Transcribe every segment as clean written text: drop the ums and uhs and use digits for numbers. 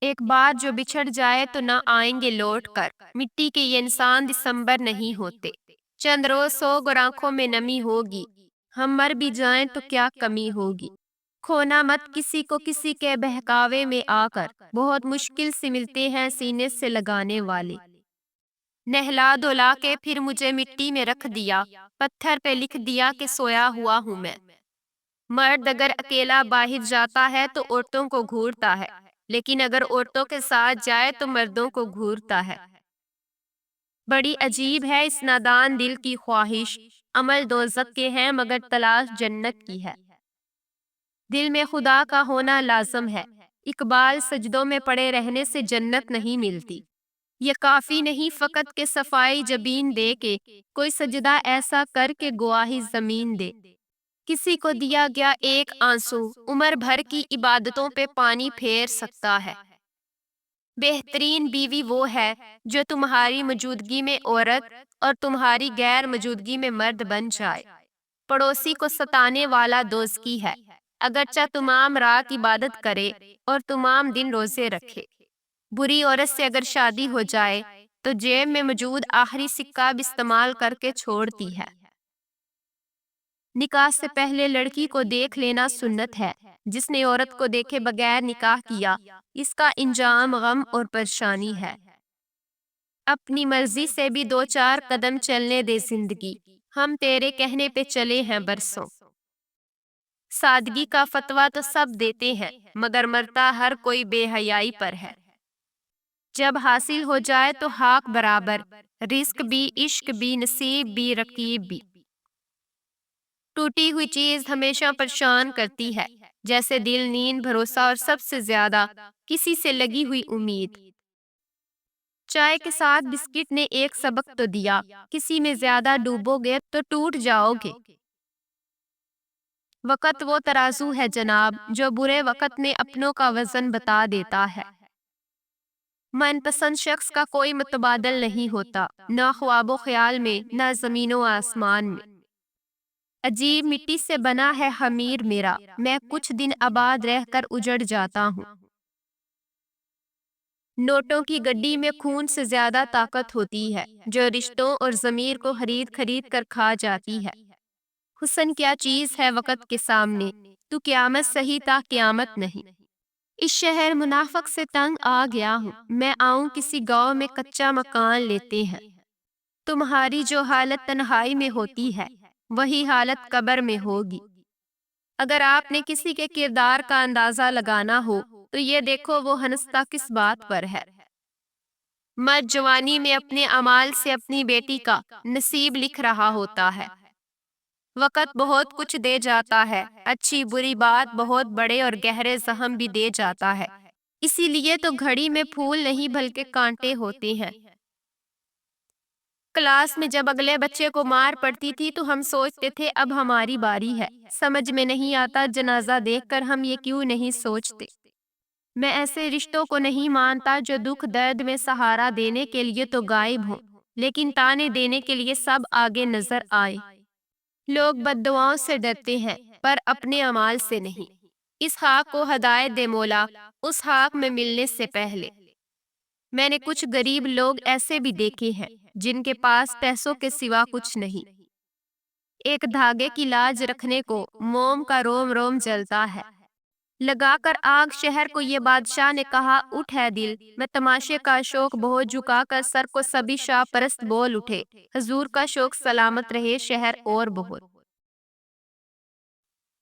ایک بار جو بچھڑ جائے تو نہ آئیں گے لوٹ کر، مٹی کے یہ انسان دسمبر نہیں ہوتے۔ چند روز سوگ اور آنکھوں میں نمی ہوگی، ہم مر بھی جائیں تو کیا کمی ہوگی۔ کھونا مت کسی کو کسی کے بہکاوے میں آ کر، بہت مشکل سے ملتے ہیں سینے سے لگانے والے۔ نہلا دھلا کے پھر مجھے مٹی میں رکھ دیا، پتھر پہ لکھ دیا کہ سویا ہوا ہوں میں۔ مرد اگر اکیلا باہر جاتا ہے تو عورتوں کو گھورتا ہے، لیکن اگر عورتوں کے ساتھ جائے تو مردوں کو گھورتا ہے۔ بڑی عجیب ہے اس نادان دل کی خواہش، عمل دوزخ کے ہیں مگر تلاش جنت کی ہے۔ دل میں خدا کا ہونا لازم ہے، اقبال سجدوں میں پڑے رہنے سے جنت نہیں ملتی۔ یہ کافی نہیں فقط کہ صفائی جبین دے کے، کوئی سجدہ ایسا کر کے گواہی زمین دے۔ کسی کو دیا گیا ایک آنسو، عمر بھر کی عبادتوں پہ پانی پھیر سکتا ہے۔ بہترین بیوی وہ ہے جو تمہاری موجودگی میں عورت اور تمہاری غیر موجودگی میں مرد بن جائے۔ پڑوسی کو ستانے والا دوزخی ہے، اگرچہ تمام رات عبادت کرے اور تمام دن روزے رکھے۔ بری عورت سے اگر شادی ہو جائے تو جیب میں موجود آخری سکہ بھی استعمال کر کے چھوڑتی ہے۔ نکاح سے پہلے لڑکی کو دیکھ لینا سنت ہے، جس نے عورت کو دیکھے بغیر نکاح کیا، اس کا انجام غم اور پریشانی ہے۔ اپنی مرضی سے بھی دو چار قدم چلنے دے زندگی، ہم تیرے کہنے پہ چلے ہیں برسوں۔ سادگی کا فتویٰ تو سب دیتے ہیں، مگر مرتا ہر کوئی بے حیائی پر ہے۔ جب حاصل ہو جائے تو حق برابر، رزق بھی، عشق بھی، نصیب بھی، رقیب بھی۔ ٹوٹی ہوئی چیز ہمیشہ پریشان کرتی ہے، جیسے دل، نیند، بھروسہ اور سب سے زیادہ کسی سے لگی ہوئی امید۔ چائے کے ساتھ بسکٹ نے ایک سبق تو دیا، کسی میں زیادہ ڈوبو گے تو ٹوٹ جاؤ گے۔ وقت وہ ترازو ہے جناب جو برے وقت میں اپنوں کا وزن بتا دیتا ہے۔ من پسند شخص کا کوئی متبادل نہیں ہوتا، نہ خواب و خیال میں، نہ زمین و آسمان میں۔ عجیب مٹی سے بنا ہے خمیر میرا، میں کچھ دن آباد رہ کر اجڑ جاتا ہوں۔ نوٹوں کی گڈی میں خون سے زیادہ طاقت ہوتی ہے، جو رشتوں اور ضمیر کو خرید خرید کر کھا جاتی ہے۔ حسن کیا چیز ہے وقت کے سامنے، تو قیامت سہی تا قیامت نہیں۔ اس شہر منافق سے تنگ آ گیا ہوں، میں آؤں کسی گاؤں میں کچا مکان لیتے ہیں۔ تمہاری جو حالت تنہائی میں ہوتی ہے، وہی حالت قبر میں ہوگی۔ اگر آپ نے کسی کے کردار کا اندازہ لگانا ہو تو یہ دیکھو وہ ہنستا کس بات پر ہے۔ مرد جوانی میں اپنے اعمال سے اپنی بیٹی کا نصیب لکھ رہا ہوتا ہے۔ وقت بہت کچھ دے جاتا ہے، اچھی بری بات، بہت بڑے اور گہرے زخم بھی دے جاتا ہے، اسی لیے تو گھڑی میں پھول نہیں بلکہ کانٹے ہوتے ہیں۔ کلاس میں جب اگلے بچے کو مار پڑتی تھی تو ہم سوچتے تھے اب ہماری باری ہے، سمجھ میں نہیں آتا جنازہ دیکھ کر ہم یہ کیوں نہیں سوچتے۔ میں ایسے رشتوں کو نہیں مانتا جو دکھ درد میں سہارا دینے کے لیے تو غائب ہوں، لیکن تانے دینے کے لیے سب آگے نظر آئے۔ لوگ بد دعاؤں سے ڈرتے ہیں پر اپنے اعمال سے نہیں۔ اس خاک کو ہدایت دے مولا، اس خاک میں ملنے سے پہلے۔ میں نے کچھ غریب لوگ ایسے بھی دیکھے ہیں جن کے پاس پیسوں کے سوا کچھ نہیں۔ ایک دھاگے کی لاج رکھنے کو موم کا روم روم جلتا ہے۔ لگا کر آگ شہر کو یہ بادشاہ نے کہا اٹھ ہے دل، میں تماشے کا شوق بہت جھکا کر سر کو سبھی شاہ پرست بول اٹھے، حضور کا شوق سلامت رہے شہر اور بہت۔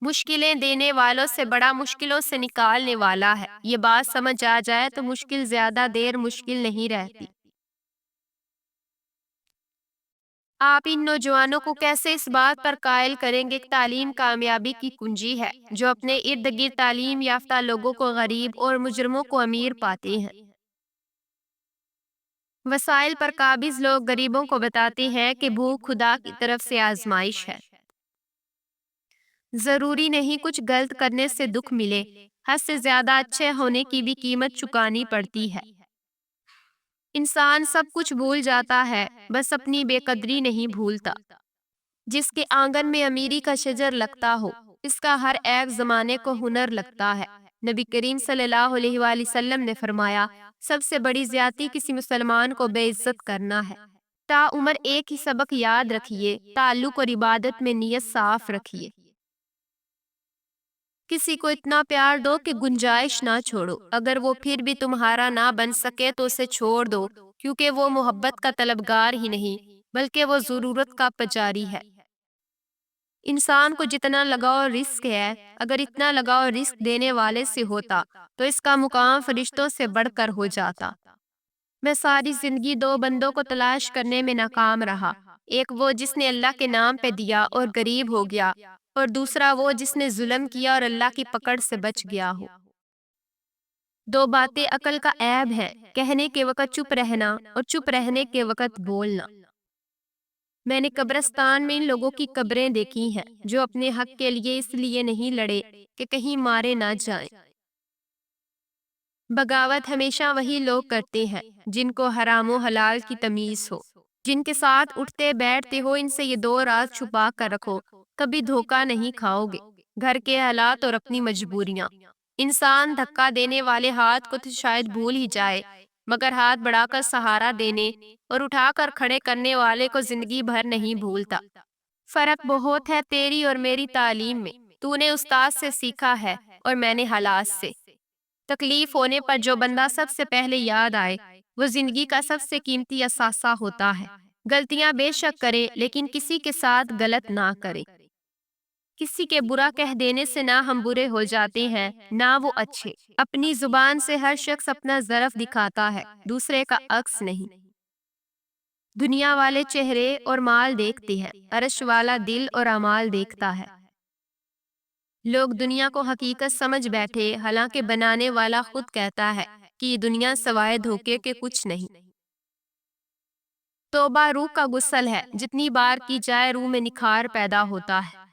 مشکلیں دینے والوں سے بڑا مشکلوں سے نکالنے والا ہے، یہ بات سمجھ آ جائے تو مشکل زیادہ دیر مشکل نہیں رہتی۔ آپ ان نوجوانوں کو کیسے اس بات پر قائل کریں گے کہ تعلیم کامیابی کی کنجی ہے، جو اپنے ارد گرد تعلیم یافتہ لوگوں کو غریب اور مجرموں کو امیر پاتے ہیں۔ وسائل پر قابض لوگ غریبوں کو بتاتے ہیں کہ بھوک خدا کی طرف سے آزمائش ہے۔ ضروری نہیں کچھ غلط کرنے سے دکھ ملے، حد سے زیادہ اچھے ہونے کی بھی قیمت چکانی پڑتی ہے۔ انسان سب کچھ بھول جاتا ہے، بس اپنی بے قدری نہیں بھولتا۔ جس کے آنگن میں امیری کا شجر لگتا ہو، اس کا ہر عیب زمانے کو ہنر لگتا ہے۔ نبی کریم صلی اللہ علیہ وآلہ وسلم نے فرمایا، سب سے بڑی زیادتی کسی مسلمان کو بے عزت کرنا ہے۔ تا عمر ایک ہی سبق یاد رکھیے، تعلق اور عبادت میں نیت صاف رکھیے۔ کسی کو اتنا پیار دو کہ گنجائش نہ چھوڑو، اگر وہ پھر بھی تمہارا نہ بن سکے تو اسے چھوڑ دو، کیونکہ وہ محبت کا طلبگار ہی نہیں بلکہ وہ ضرورت کا پجاری ہے۔ انسان کو جتنا لگاؤ رزق ہے، اگر اتنا لگاؤ رزق دینے والے سے ہوتا تو اس کا مقام فرشتوں سے بڑھ کر ہو جاتا۔ میں ساری زندگی دو بندوں کو تلاش کرنے میں ناکام رہا، ایک وہ جس نے اللہ کے نام پہ دیا اور غریب ہو گیا، اور دوسرا وہ جس نے ظلم کیا اور اللہ کی پکڑ سے بچ گیا ہو۔ دو باتیں عقل کا عیب ہے، کہنے کے وقت چپ رہنا اور چپ رہنے کے وقت بولنا۔ میں نے قبرستان میں ان لوگوں کی قبریں دیکھی ہیں جو اپنے حق کے لیے اس لیے نہیں لڑے کہ کہیں مارے نہ جائیں۔ بغاوت ہمیشہ وہی لوگ کرتے ہیں جن کو حرام و حلال کی تمیز ہو، جن کے ساتھ اٹھتے بیٹھتے ہو ان سے یہ دو راز چھپا کر رکھو، کبھی دھوکہ نہیں کھاؤ گے۔ گھر کے حالات اور اپنی مجبوریاں۔ انسان دھکا دینے والے ہاتھ کو تو شاید بھول ہی جائے، مگر ہاتھ بڑھا کر سہارا دینے اور اٹھا کر کھڑے کرنے والے کو زندگی بھر نہیں بھولتا۔ فرق بہت ہے تیری اور میری تعلیم میں، تو نے استاد سے سیکھا ہے اور میں نے حالات سے۔ تکلیف ہونے پر جو بندہ سب سے پہلے یاد آئے وہ زندگی کا سب سے قیمتی اثاثہ ہوتا ہے۔ غلطیاں بے شک کرے لیکن کسی کے ساتھ غلط نہ کرے۔ کسی کے برا کہہ دینے سے نہ ہم برے ہو جاتے ہیں نہ وہ اچھے۔ اپنی زبان سے ہر شخص اپنا ظرف دکھاتا ہے، دوسرے کا عکس نہیں۔ دنیا والے چہرے اور مال دیکھتے ہیں، عرش والا دل اور اعمال دیکھتا ہے۔ لوگ دنیا کو حقیقت سمجھ بیٹھے، حالانکہ بنانے والا خود کہتا ہے کہ یہ دنیا سوائے دھوکے کے کچھ نہیں۔ توبہ روح کا غسل ہے، جتنی بار کی جائے روح میں نکھار پیدا ہوتا ہے۔